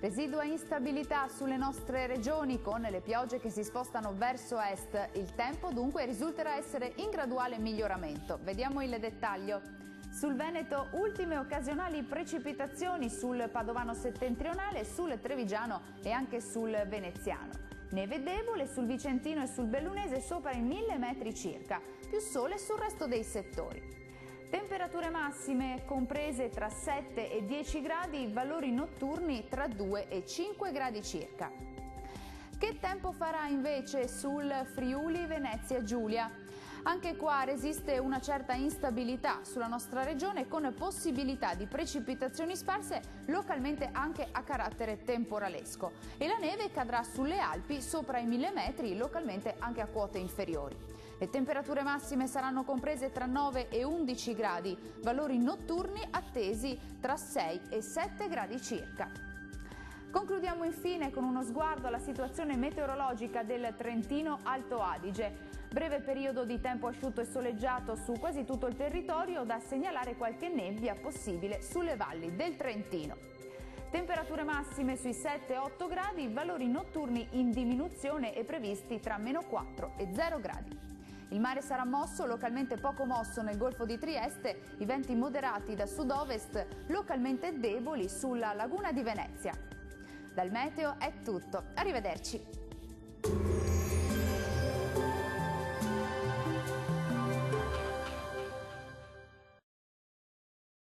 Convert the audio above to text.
Residua instabilità sulle nostre regioni con le piogge che si spostano verso est. Il tempo dunque risulterà essere in graduale miglioramento. Vediamo il dettaglio. Sul Veneto ultime occasionali precipitazioni sul Padovano settentrionale, sul Trevigiano e anche sul Veneziano. Neve debole sul Vicentino e sul Bellunese sopra i 1000 metri circa, più sole sul resto dei settori. Temperature massime comprese tra 7 e 10 gradi, valori notturni tra 2 e 5 gradi circa. Che tempo farà invece sul Friuli Venezia Giulia? Anche qua resiste una certa instabilità sulla nostra regione con possibilità di precipitazioni sparse localmente anche a carattere temporalesco e la neve cadrà sulle Alpi sopra i 1000 metri localmente anche a quote inferiori. Le temperature massime saranno comprese tra 9 e 11 gradi, valori notturni attesi tra 6 e 7 gradi circa. Concludiamo infine con uno sguardo alla situazione meteorologica del Trentino Alto Adige. Breve periodo di tempo asciutto e soleggiato su quasi tutto il territorio, da segnalare qualche nebbia possibile sulle valli del Trentino. Temperature massime sui 7-8 gradi, valori notturni in diminuzione e previsti tra -4 e 0 gradi. Il mare sarà mosso, localmente poco mosso nel Golfo di Trieste, i venti moderati da sud-ovest, localmente deboli sulla laguna di Venezia. Dal meteo è tutto, arrivederci.